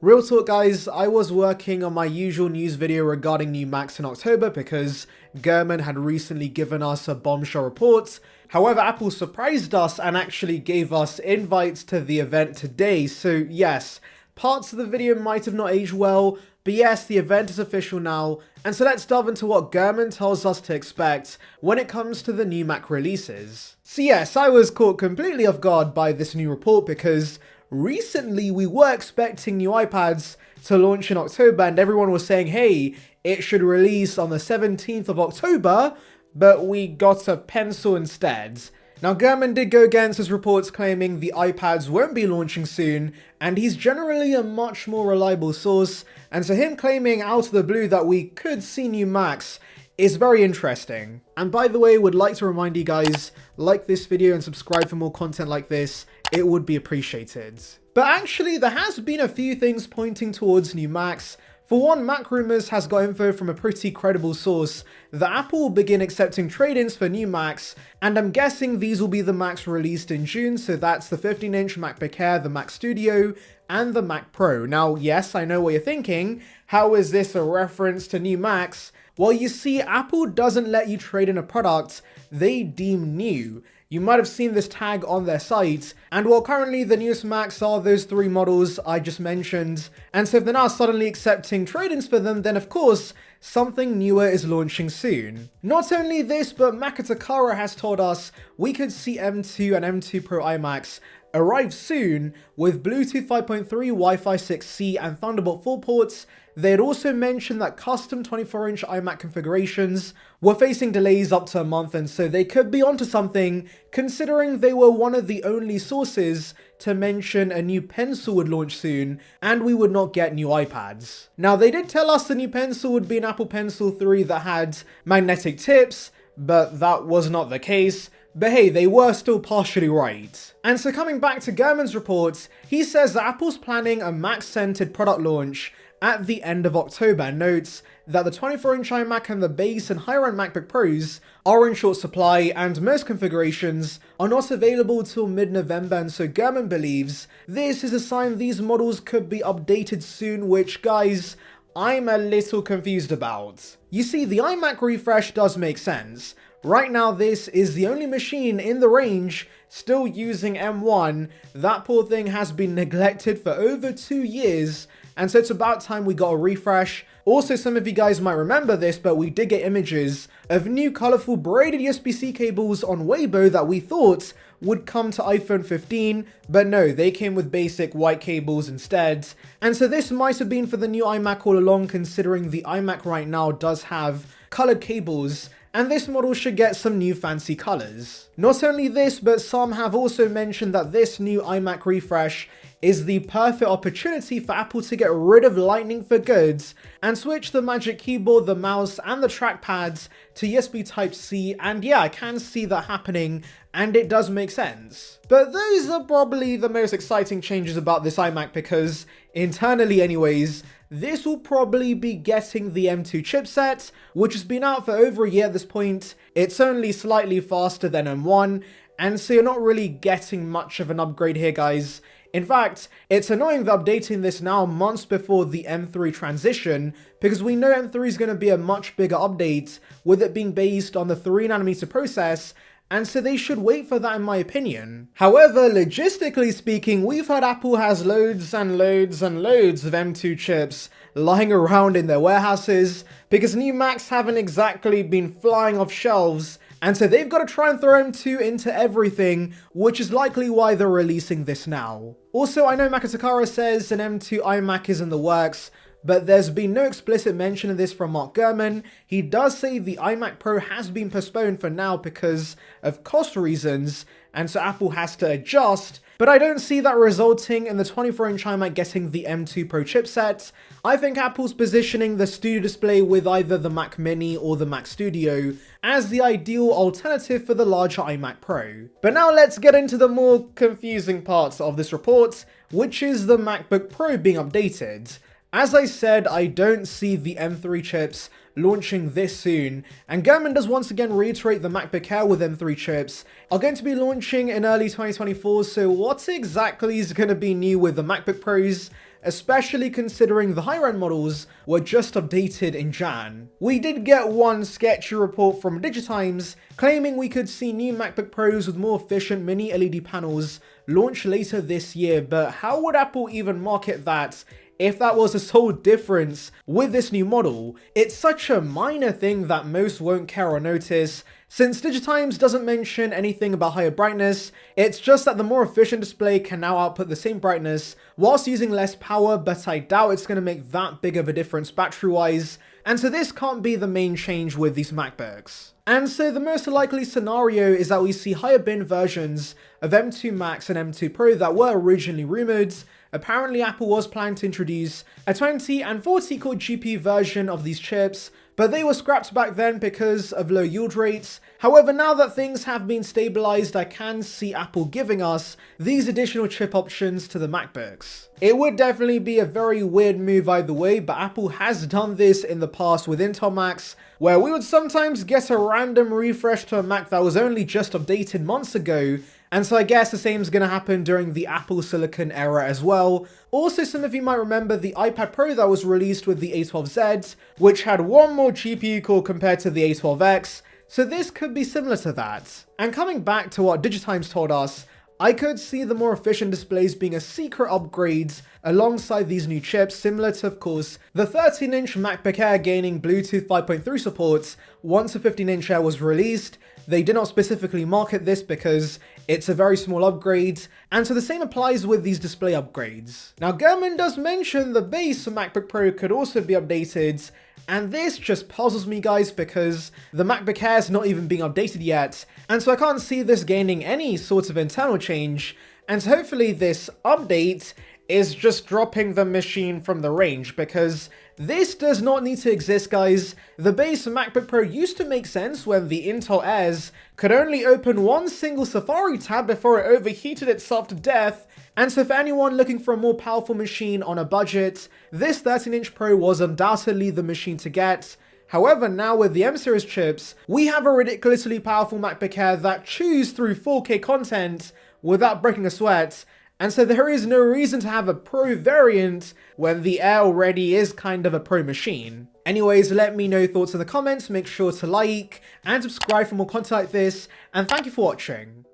Real talk guys, I was working on my usual news video regarding new Macs in October because Gurman had recently given us a bombshell report. However, Apple surprised us and actually gave us invites to the event today. So yes, parts of the video might have not aged well, but yes, the event is official now. And so let's delve into what Gurman tells us to expect when it comes to the new Mac releases. So yes, I was caught completely off guard by this new report because recently we were expecting new iPads to launch in October and everyone was saying, hey, it should release on the 17th of October, but we got a pencil instead. Now Gurman did go against his reports claiming the iPads won't be launching soon, and he's generally a much more reliable source, and so him claiming out of the blue that we could see new Macs is very interesting. And by the way, would like to remind you guys, like this video and subscribe for more content like this, it would be appreciated. But actually, there has been a few things pointing towards new Macs. For one, Mac Rumors has got info from a pretty credible source that Apple will begin accepting trade-ins for new Macs, and I'm guessing these will be the Macs released in June, so that's the 15-inch MacBook Air, the Mac Studio, and the Mac Pro. Now, yes, I know what you're thinking, how is this a reference to new Macs? Well, you see, Apple doesn't let you trade in a product they deem new. You might have seen this tag on their site, and while currently the newest Macs are those three models I just mentioned, and so if they're now suddenly accepting trade-ins for them, then of course, something newer is launching soon. Not only this, but Takara has told us we could see M2 and M2 Pro iMacs arrive soon with Bluetooth 5.3, Wi-Fi 6C, and Thunderbolt 4 ports. They had also mentioned that custom 24-inch iMac configurations were facing delays up to a month, and so they could be onto something, considering they were one of the only sources to mention a new pencil would launch soon, and we would not get new iPads. Now, they did tell us the new pencil would be an Apple Pencil 3 that had magnetic tips, but that was not the case. But hey, they were still partially right. And so coming back to Gurman's report, he says that Apple's planning a Mac-centered product launch at the end of October, and notes that the 24-inch iMac and the base and higher-end MacBook Pros are in short supply and most configurations are not available till mid-November, and so Gurman believes this is a sign these models could be updated soon, which guys, I'm a little confused about. You see, the iMac refresh does make sense. Right now, this is the only machine in the range still using M1. That poor thing has been neglected for over 2 years, and so it's about time we got a refresh. Also, some of you guys might remember this, but we did get images of new colorful braided USB-C cables on Weibo that we thought would come to iPhone 15, but no, they came with basic white cables instead. And so this might have been for the new iMac all along, considering the iMac right now does have colored cables, and this model should get some new fancy colors. Not only this, but some have also mentioned that this new iMac refresh is the perfect opportunity for Apple to get rid of Lightning for good and switch the Magic Keyboard, the mouse, and the trackpads to USB Type-C, and yeah, I can see that happening, and it does make sense. But those are probably the most exciting changes about this iMac because, internally anyways, this will probably be getting the M2 chipset, which has been out for over a year at this point. It's only slightly faster than M1, and so you're not really getting much of an upgrade here, guys. In fact, it's annoying that updating this now months before the M3 transition, because we know M3 is going to be a much bigger update, with it being based on the 3nm process, and so they should wait for that in my opinion. However, logistically speaking, we've heard Apple has loads and loads and loads of M2 chips lying around in their warehouses, because new Macs haven't exactly been flying off shelves, and so they've got to try and throw M2 into everything, which is likely why they're releasing this now. Also, I know Takara says an M2 iMac is in the works, but there's been no explicit mention of this from Mark Gurman. He does say the iMac Pro has been postponed for now because of cost reasons, and so Apple has to adjust, but I don't see that resulting in the 24-inch iMac getting the M2 Pro chipset. I think Apple's positioning the Studio display with either the Mac Mini or the Mac Studio as the ideal alternative for the larger iMac Pro. But now let's get into the more confusing parts of this report, which is the MacBook Pro being updated. As I said, I don't see the M3 chips launching this soon, and Gurman does once again reiterate the MacBook Air with M3 chips are going to be launching in early 2024, so what exactly is going to be new with the MacBook Pros? especially considering the higher end models were just updated in Jan. We did get one sketchy report from Digitimes claiming we could see new MacBook Pros with more efficient mini LED panels launch later this year, but how would Apple even market that if that was the sole difference with this new model? It's such a minor thing that most won't care or notice. Since Digitimes doesn't mention anything about higher brightness, it's just that the more efficient display can now output the same brightness whilst using less power, but I doubt it's going to make that big of a difference battery-wise, and so this can't be the main change with these MacBooks. And so the most likely scenario is that we see higher bin versions of M2 Max and M2 Pro that were originally rumored. Apparently Apple was planning to introduce a 20 and 40 core GPU version of these chips, but they were scrapped back then because of low yield rates. However, now that things have been stabilized, I can see Apple giving us these additional chip options to the MacBooks. It would definitely be a very weird move either way, but Apple has done this in the past with Intel Macs, where we would sometimes get a random refresh to a Mac that was only just updated months ago, and so I guess the same is going to happen during the Apple Silicon era as well. Also, some of you might remember the iPad Pro that was released with the A12Z, which had one more GPU core compared to the A12X, so this could be similar to that. And coming back to what Digitimes told us, I could see the more efficient displays being a secret upgrade alongside these new chips, similar to, of course, the 13-inch MacBook Air gaining Bluetooth 5.3 support once a 15-inch Air was released. They did not specifically market this because it's a very small upgrade, and so the same applies with these display upgrades. Now, Gurman does mention the base MacBook Pro could also be updated, and this just puzzles me, guys, because the MacBook Air is not even being updated yet, and so I can't see this gaining any sort of internal change, and so hopefully this update is just dropping the machine from the range, because this does not need to exist, guys. The base MacBook Pro used to make sense when the Intel Airs could only open one single Safari tab before it overheated itself to death, and so for anyone looking for a more powerful machine on a budget, this 13-inch Pro was undoubtedly the machine to get. However, now with the M-series chips, we have a ridiculously powerful MacBook Air that chews through 4K content without breaking a sweat, and so there is no reason to have a Pro variant when the Air already is kind of a Pro machine. Anyways, let me know your thoughts in the comments, make sure to like and subscribe for more content like this, and thank you for watching.